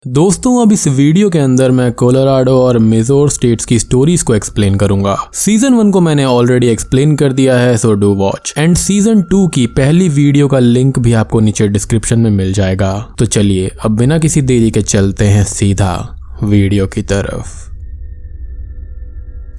दोस्तों अब इस वीडियो के अंदर मैं कोलोराडो और मिजोर स्टेट्स की स्टोरीज को एक्सप्लेन करूंगा। सीजन 1 को मैंने ऑलरेडी एक्सप्लेन कर दिया है, so do watch. And season 2 की पहली वीडियो का लिंक भी आपको नीचे डिस्क्रिप्शन में मिल जाएगा। तो चलिए अब बिना किसी देरी के चलते हैं सीधा वीडियो की तरफ।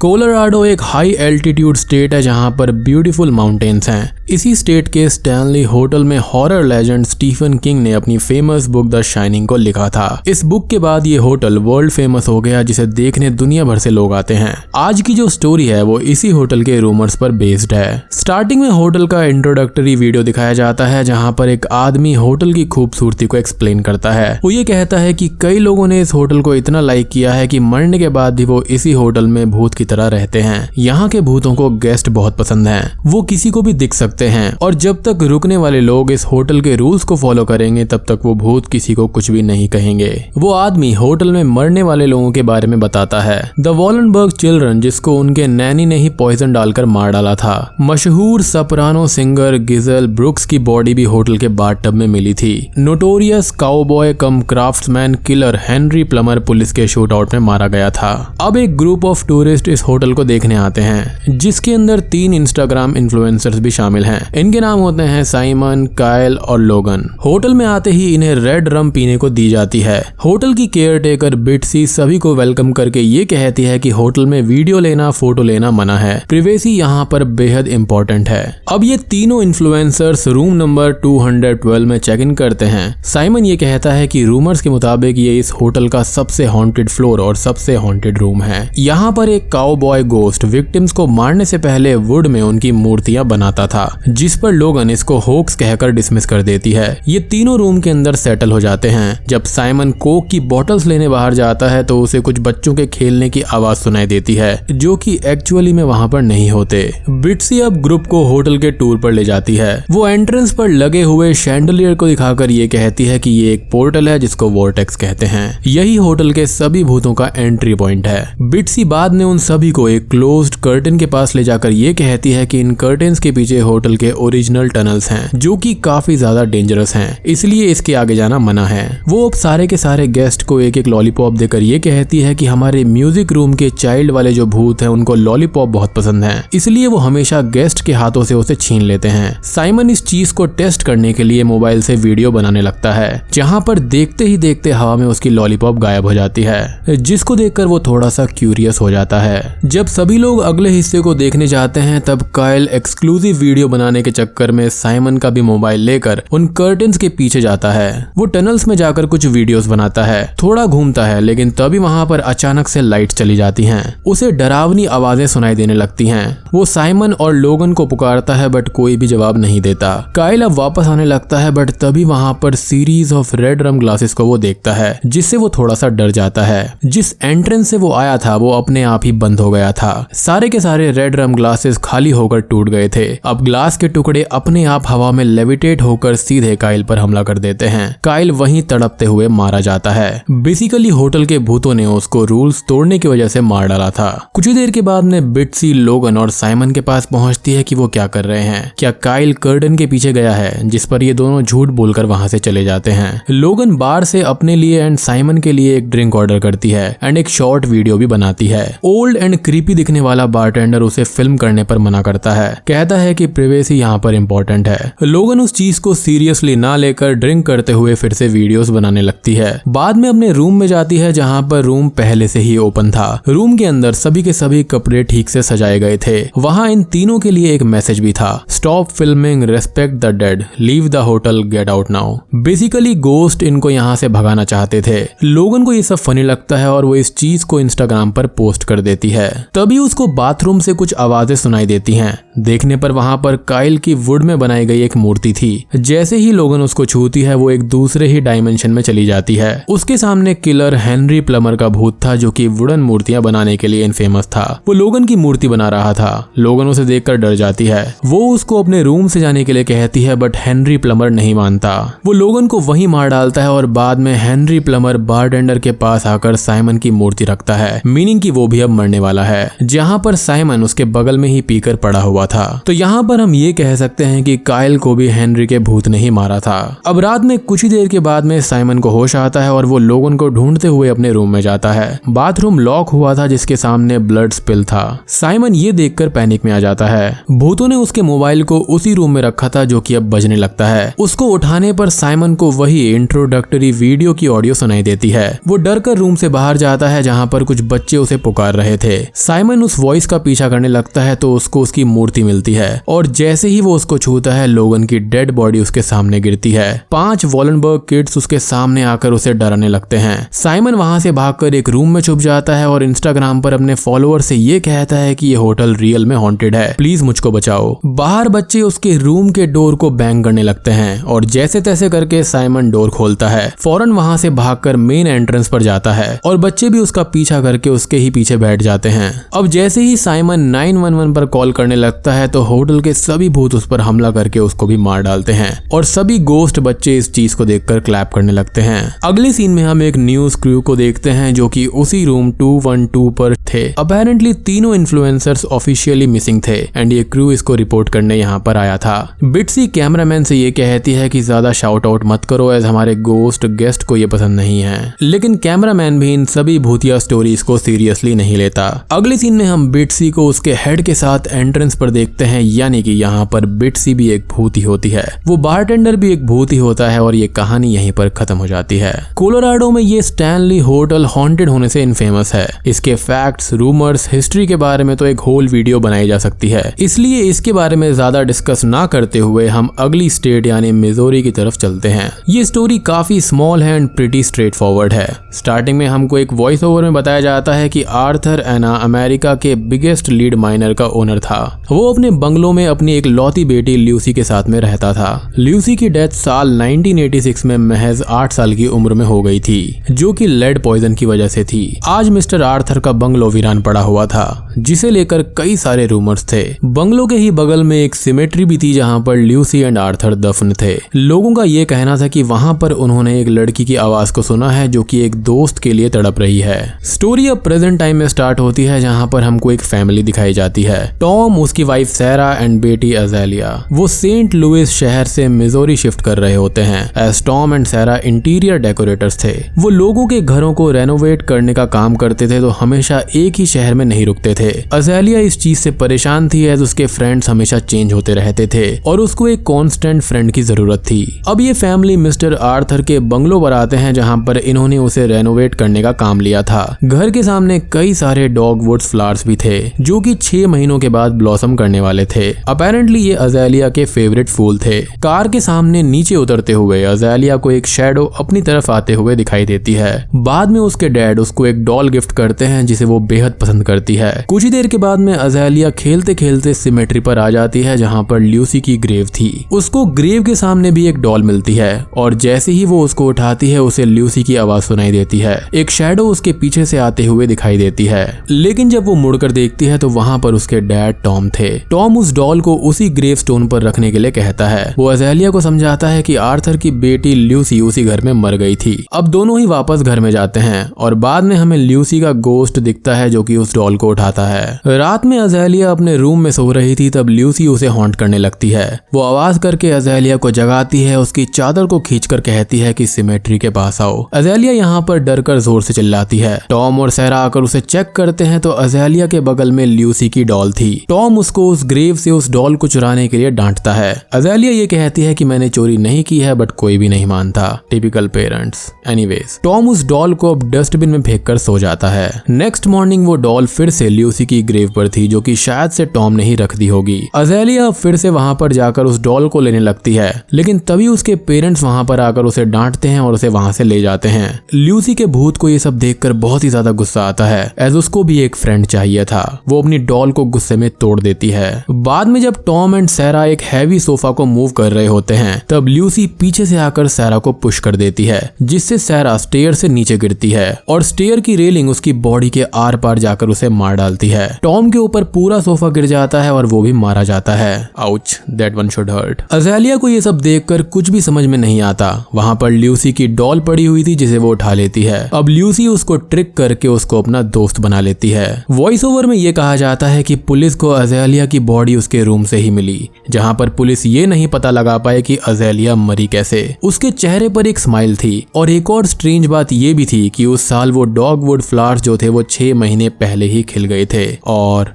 कोलोराडो एक हाई एल्टीट्यूड स्टेट है जहां पर ब्यूटीफुल माउंटेन्स हैं। इसी स्टेट के स्टैनली होटल में हॉरर लेजेंड स्टीफन किंग ने अपनी फेमस बुक द शाइनिंग को लिखा था। इस बुक के बाद ये होटल वर्ल्ड फेमस हो गया, जिसे देखने दुनिया भर से लोग आते हैं। आज की जो स्टोरी है वो इसी होटल के रूमर्स पर बेस्ड है। स्टार्टिंग में होटल का इंट्रोडक्टरी वीडियो दिखाया जाता है जहां पर एक आदमी होटल की खूबसूरती को एक्सप्लेन करता है। वो ये कहता है कि कई लोगों ने इस होटल को इतना लाइक किया है कि मरने के बाद भी वो इसी होटल में भूत की तरह रहते हैं। यहाँ के भूतों को गेस्ट बहुत पसंद हैं। वो किसी को भी दिख सकते हैं और जब तक रुकने वाले लोग इस होटल के रूल्स को फॉलो करेंगे तब तक वो भूत किसी को कुछ भी नहीं कहेंगे। वो आदमी होटल में मरने वाले लोगों के बारे में बताता है। द वॉलनबर्ग चिल्ड्रन, जिसको उनके नैनी ने ही पॉइजन डालकर मार डाला था। मशहूर सप्रानो सिंगर गिजेल ब्रुक्स की बॉडी भी होटल के बाथटब में मिली थी। Notorious cowboy cum craftsman killer Henry Plummer police के शूट आउट में मारा गया था। अब एक ग्रुप ऑफ टूरिस्ट इस होटल को देखने आते हैं, जिसके अंदर 3 इंस्टाग्राम इन्फ्लुएंसर्स भी शामिल हैं। इनके नाम होते हैं साइमन, कायल और लोगन। होटल में आते ही इन्हें रेड रम पीने को दी जाती है। होटल की केयर टेकर बिट्सी सभी को वेलकम करके ये कहती है कि होटल में वीडियो लेना, फोटो लेना मना है। प्रिवेसी यहाँ पर बेहद इंपॉर्टेंट है। अब ये तीनों इन्फ्लुएंसर्स रूम नंबर 212 में चेक इन करते हैं। साइमन ये कहता है कि रूमर्स के मुताबिक ये इस होटल का सबसे हॉन्टेड फ्लोर और सबसे हॉन्टेड रूम है। यहाँ पर एक काउबॉय गोस्ट विक्टिम्स को मारने से पहले वुड में उनकी मूर्तियां बनाता था, जिस पर लोगन इसको होक्स कहकर डिसमिस कर देती है। ये तीनों रूम के अंदर सेटल हो जाते हैं। जब साइमन कोक की बॉटल्स लेने बाहर जाता है तो उसे कुछ बच्चों के खेलने की आवाज सुनाई देती है, जो कि एक्चुअली में वहां पर नहीं होते। बिट्सी अब ग्रुप को होटल के टूर पर ले जाती है। वो एंट्रेंस पर लगे हुए शैंडलियर को दिखाकर ये कहती है कि ये एक पोर्टल है जिसको वॉर्टेक्स कहते हैं। यही होटल के सभी भूतों का एंट्री पॉइंट है। बिट्सी बाद में उन सभी को एक क्लोज्ड कर्टन के पास ले जाकर ये कहती है कि इन कर्टन्स के पीछे होटल के ओरिजिनल टनल्स हैं, जो कि काफी ज्यादा डेंजरस हैं, इसलिए इसके आगे जाना मना है। वो अब सारे के सारे गेस्ट को एक एक लॉलीपॉप देकर ये कहती है कि हमारे म्यूजिक रूम के चाइल्ड वाले जो भूत हैं उनको लॉलीपॉप बहुत पसंद है, इसलिए वो हमेशा गेस्ट के हाथों से उसे छीन लेते हैं। साइमन इस चीज को टेस्ट करने के लिए मोबाइल से वीडियो बनाने लगता है, जहाँ पर देखते ही देखते हवा में उसकी लॉलीपॉप गायब हो जाती है, जिसको देखकर वो थोड़ा सा क्यूरियस हो जाता है। जब सभी लोग अगले हिस्से को देखने जाते हैं तब कायल एक्सक्लूसिव वीडियो बनाने के चक्कर में साइमन का भी मोबाइल लेकर उन कर्टन्स के पीछे जाता है। वो टनल्स में जाकर कुछ वीडियोस बनाता है, थोड़ा घूमता है, लेकिन तभी वहां पर अचानक से लाइट चली जाती हैं। उसे डरावनी आवाजें सुनाई देने लगती हैं। वो साइमन और लोगन को पुकारता है बट कोई भी जवाब नहीं देता। कायल अब वापस आने लगता है बट तभी वहां पर series of red rum glasses को वो देखता है, जिससे वो थोड़ा सा डर जाता है। जिस एंट्रेंस से वो आया था वो अपने आप ही बंद हो गया था। सारे के सारे रेड रम ग्लासेस खाली होकर टूट गए थे। अब ग्लास के टुकड़े अपने आप हवा में लेविटेट होकर सीधे काइल पर हमला कर देते हैं। काइल वहीं तड़पते हुए मारा जाता है। बेसिकली होटल के भूतों ने उसको रूल्स तोड़ने की वजह से मार डाला था। कुछ ही देर के बाद में बिट्सी, लोगन और साइमन के पास पहुंचती है कि वो क्या कर रहे हैं। क्या काइल कर्टन के पीछे गया है, जिस पर ये दोनों झूठ बोलकर वहां से चले जाते हैं। लोगन बार से अपने लिए एंड साइमन के लिए एक ड्रिंक ऑर्डर करती है एंड एक शॉर्ट वीडियो भी बनाती है। ओल्ड एंड क्रीपी दिखने वाला बारटेंडर उसे फिल्म करने पर मना करता है, कहता है कि प्रिवेसी यहाँ पर इंपॉर्टेंट है। लोगन उस चीज को सीरियसली ना लेकर ड्रिंक करते हुए फिर से वीडियोस बनाने लगती है। बाद में अपने रूम में जाती है जहाँ पर रूम पहले से ही ओपन था। रूम के अंदर सभी के सभी कपड़े ठीक से सजाए गए थे। वहाँ इन तीनों के लिए एक मैसेज भी था, stop filming, respect the dead, leave the hotel, get out now. Basically ghost इनको यहाँ से भगाना चाहते थे। लोगन को ये सब फनी लगता है और वो इस चीज को इंस्टाग्राम पर पोस्ट कर देती है। तभी उसको बाथरूम से कुछ आवाजें सुनाई देती हैं। देखने पर वहां पर काइल की वुड में बनाई गई एक मूर्ति थी। जैसे ही लोगन उसको छूती है वो एक दूसरे ही डायमेंशन में चली जाती है। उसके सामने किलर हेनरी प्लमर का भूत था, जो कि वुडन मूर्तियां बनाने के लिए इनफेमस था। वो लोगन की मूर्ति बना रहा था। लोगन उसे देखकर डर जाती है। वो उसको अपने रूम से जाने के लिए कहती है बट हेनरी प्लमर नहीं मानता। वो लोगन को वहीं मार डालता है और बाद में हेनरी प्लमर बारटेंडर के पास आकर साइमन की मूर्ति रखता है, मीनिंग कि वो भी अब मरने वाला है, जहाँ पर साइमन उसके बगल में ही पीकर पड़ा हुआ था। तो यहाँ पर हम ये कह सकते हैं कि काइल को भी हेनरी के भूत ने ही मारा था। अब रात में कुछ ही देर के बाद में साइमन को होश आता है और वो लोगन को ढूंढते हुए अपने रूम में जाता है। बाथरूम लॉक हुआ था जिसके सामने ब्लड स्पिल था। साइमन ये देखकर पैनिक में आ जाता है। भूतों ने उसके मोबाइल को उसी रूम में रखा था जो कि अब बजने लगता है। उसको उठाने पर साइमन को वही इंट्रोडक्टरी वीडियो की ऑडियो सुनाई देती है। वो डर कर रूम से बाहर जाता है जहाँ पर कुछ बच्चे उसे पुकार रहे थे। साइमन उस वॉइस का पीछा करने लगता है तो उसको उसकी मूर्ति मिलती है और जैसे ही वो उसको छूता है लोगन की डेड बॉडी उसके सामने गिरती है। 5 वॉलनबर्ग किड्स उसके सामने आकर उसे डराने लगते हैं। साइमन वहां से भागकर एक रूम में छुप जाता है और इंस्टाग्राम पर अपने फॉलोअर से ये कहता है कि ये होटल रियल में हॉन्टेड है, प्लीज मुझको बचाओ। बाहर बच्चे उसके रूम के डोर को बैंग करने लगते हैं और जैसे तैसे करके साइमन डोर खोलता है। फौरन वहां से भागकर मेन एंट्रेंस पर जाता है और बच्चे भी उसका पीछा करके उसके ही पीछे बैठ जाते हैं। अब जैसे ही साइमन 911 पर कॉल करने लगता है तो होटल के सभी भूत उस पर हमला करके उसको भी मार डालते हैं और सभी गोस्ट बच्चे इस चीज को देखकर क्लैप करने लगते हैं। अगले सीन में हम एक न्यूज क्रू को देखते हैं जो कि उसी रूम 212 पर थे। अपेरेंटली तीनों इन्फ्लुएंसर्स ऑफिशियली मिसिंग थे एंड ये क्रू इसको रिपोर्ट करने यहाँ पर आया था। बिट्सी कैमरामैन से ये कहती है कि ज्यादा शाउट आउट मत करो एज हमारे गोस्ट गेस्ट को ये पसंद नहीं है, लेकिन कैमरामैन भी इन सभी भूतिया स्टोरीज को सीरियसली नहीं लेता। अगले सीन में हम बिट्सी को उसके हेड के साथ एंट्रेंस पर देखते हैं, यानी कि यहाँ पर बिट्सी भी एक भूत ही होती है। वो बारटेंडर भी एक भूत ही होता है और ये कहानी यहीं पर खत्म हो जाती है। कोलोराडो में ये स्टैनली होटल हॉन्टेड होने से इनफेमस है। इसके फैक्ट्स, रूमर्स, हिस्ट्री के बारे में तो एक होल वीडियो बनाई जा सकती है, इसलिए इसके बारे में ज्यादा डिस्कस ना करते हुए हम अगली स्टेट यानी मिजोरी की तरफ चलते हैं। ये स्टोरी काफी स्मॉल है एंड प्रिटी स्ट्रेट फॉरवर्ड है। स्टार्टिंग में हमको एक वॉइस ओवर में बताया जाता है कि आर्थर एना अमेरिका के बिगेस्ट लीड माइनर का ओनर था। वो अपने बंगलो में अपनी एक लौती बेटी ल्यूसी के साथ में रहता था। ल्यूसी की डेथ साल 1986 में महज 8 साल की उम्र में हो गई थी, जो कि लेड पॉइजन की वजह से थी। आज मिस्टर आर्थर का बंगलो वीरान पड़ा हुआ था, जिसे लेकर कई सारे रूमर्स थे। बंगलो के ही बगल में एक सिमेट्री भी थी जहां पर ल्यूसी एंड आर्थर दफन थे। लोगों का ये कहना था कि वहां पर उन्होंने एक लड़की की आवाज को सुना है जो कि एक दोस्त के लिए तड़प रही है। स्टोरी अब प्रेजेंट टाइम में स्टार्ट होती है जहां पर हमको एक फैमिली दिखाई जाती है। टॉम, उसकी वाइफ सैरा एंड बेटी अज़ेलिया। वो सेंट लुइस शहर से मिजोरी शिफ्ट कर रहे होते हैं। As Tom and Sarah interior decorators थे। वो लोगों के घरों को रेनोवेट करने का काम करते थे तो हमेशा एक ही शहर में नहीं रुकते थे। अज़ेलिया इस चीज से परेशान थी एज उसके फ्रेंड्स हमेशा चेंज होते रहते थे और उसको एक कांस्टेंट फ्रेंड की जरूरत थी। अब ये फैमिली मिस्टर आर्थर के बंगलो पर आते हैं जहां पर इन्होंने उसे रेनोवेट करने का काम लिया था। घर के सामने कई सारे डॉगवुड्स फ्लावर्स भी थे जो कि 6 महीनों के बाद ब्लॉसम करने वाले थे। अपेरेंटली ये अज़ेलिया के फेवरेट फूल थे। कार के सामने नीचे उतरते हुए अज़ेलिया को एक शैडो अपनी तरफ आते हुए दिखाई देती है। बाद में उसके डैड उसको एक डॉल गिफ्ट करते हैं जिसे वो बेहद पसंद करती है। कुछ ही देर के बाद में अज़ेलिया खेलते खेलते सिमेट्री पर आ जाती है जहां पर ल्यूसी की ग्रेव थी। उसको ग्रेव के सामने भी एक डॉल मिलती है और जैसे ही वो उसको उठाती है उसे ल्यूसी की आवाज सुनाई देती है। एक शैडो उसके पीछे से आते हुए दिखाई देती है, लेकिन जब वो मुड़कर देखती है तो वहां पर उसके डैड टॉम थे। टॉम उस डॉल को उसी ग्रेव स्टोन पर रखने के लिए कहता है। वो अज़ेलिया को समझाता है कि आर्थर की बेटी ल्यूसी उसी घर में मर गई थी। अब दोनों ही वापस घर में जाते हैं और बाद में हमें ल्यूसी का गोस्ट दिखता है जो कि उस डॉल को उठाता है। रात में अज़ेलिया अपने रूम में सो रही थी तब ल्यूसी उसे हॉन्ट करने लगती है। वो आवाज करके अज़ेलिया को जगाती है, उसकी चादर को खींचकर कहती है कि सिमेट्री के पास आओ। अज़ेलिया यहाँ पर डरकर जोर से चिल्लाती है। टॉम और सैरा आकर उसे चेक करते हैं तो अज़ेलिया के बगल में ल्यूसी की डॉल थी। टॉम उसको उस ग्रेव से उस डॉल को चुराने के लिए डांटता है। अज़ेलिया ये कहती है कि मैंने चोरी नहीं की है, बट कोई भी नहीं मानता। Typical parents. एनीवेज, टॉम उस डॉल को अब डस्टबिन में फेंककर सो जाता है। नेक्स्ट मॉर्निंग वो डॉल फिर से ल्यूसी की ग्रेव पर थी जो कि शायद से टॉम ने ही रख दी होगी। अज़ेलिया फिर से वहां पर जाकर उस डॉल को लेने लगती है, लेकिन तभी उसके पेरेंट्स वहां पर आकर उसे डांटते हैं और उसे वहां से ले जाते हैं। ल्यूसी के भूत को ये सब देखकर बहुत ही ज्यादा गुस्सा आता है एज उसको भी एक फ्रेंड चाहिए था। वो अपनी डॉल को गुस्से में तोड़ देती है। बाद में जब टॉम एंड सैरा एक हैवी सोफा को मूव कर रहे होते हैं तब ल्यूसी पीछे से आकर सैरा को पुश कर देती है, जिससे सैरा स्टेयर से नीचे गिरती है और स्टेयर की रेलिंग उसकी बॉडी के आर पार जाकर उसे मार डालती डालती है। टॉम के ऊपर पूरा सोफा गिर जाता है और वो भी मारा जाता है। Ouch, that one should hurt. Azalea को ये सब देखकर कुछ भी समझ में नहीं आता। वहाँ पर ल्यूसी की डॉल पड़ी हुई थी जिसे वो उठा लेती है। अब ल्यूसी उसको ट्रिक करके उसको अपना दोस्त बना लेती है। वॉइस ओवर में ये कहा जाता है कि पुलिस को अज़ेलिया की बॉडी उसके रूम से ही मिली, जहाँ पर पुलिस ये नहीं पता लगा पाए कि अज़ेलिया मरी कैसे। उसके चेहरे पर एक स्माइल थी और एक और स्ट्रेंज बात ये भी थी कि उस साल वो डॉगवुड फ्लावर्स जो थे वो 6 महीने पहले ही खिल गए थे। और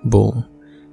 बूम,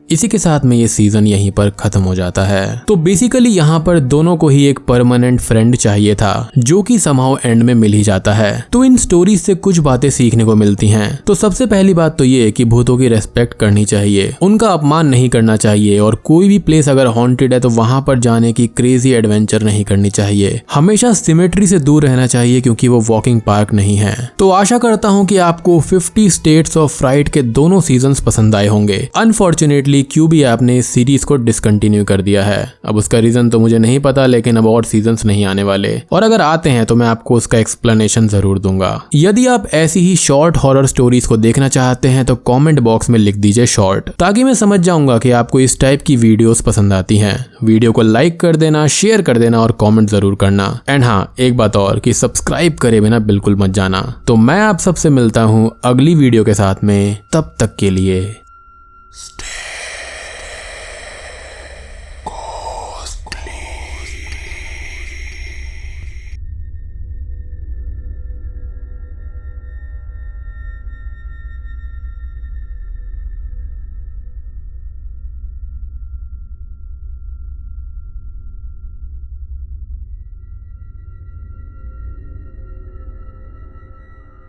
इसी के साथ में ये सीजन यहीं पर खत्म हो जाता है। तो बेसिकली यहाँ पर दोनों को ही एक परमानेंट फ्रेंड चाहिए था, जो कि समहाउ एंड में मिल ही जाता है। तो इन स्टोरीज से कुछ बातें सीखने को मिलती हैं। तो सबसे पहली बात तो ये कि भूतों की रेस्पेक्ट करनी चाहिए, उनका अपमान नहीं करना चाहिए, और कोई भी प्लेस अगर हॉन्टेड है तो वहां पर जाने की क्रेजी एडवेंचर नहीं करनी चाहिए। हमेशा सिमेट्री से दूर रहना चाहिए क्योंकि वो वॉकिंग पार्क नहीं है। तो आशा करता हूँ कि आपको 50 स्टेट्स ऑफ फ्राइट के दोनों सीजन पसंद आए होंगे। अनफॉर्चुनेटली क्यूबी ऐप ने इस सीरीज को डिसकंटिन्यू कर दिया है। अब उसका रीजन तो मुझे नहीं पता, लेकिन अब और सीजन्स नहीं आने वाले, और अगर आते हैं तो मैं आपको उसका एक्सप्लेनेशन जरूर दूंगा। यदि आप ऐसी ही शॉर्ट हॉरर स्टोरीज को देखना चाहते हैं तो कमेंट बॉक्स में लिख दीजिए शॉर्ट, ताकि मैं समझ जाऊंगा कि आपको इस टाइप की वीडियोस पसंद आती हैं। वीडियो को लाइक कर देना, शेयर कर देना और कॉमेंट जरूर करना। एंड हाँ, एक बात और कि सब्सक्राइब करे बिना बिल्कुल मत जाना। तो मैं आप सबसे मिलता हूँ अगली वीडियो के साथ में, तब तक के लिए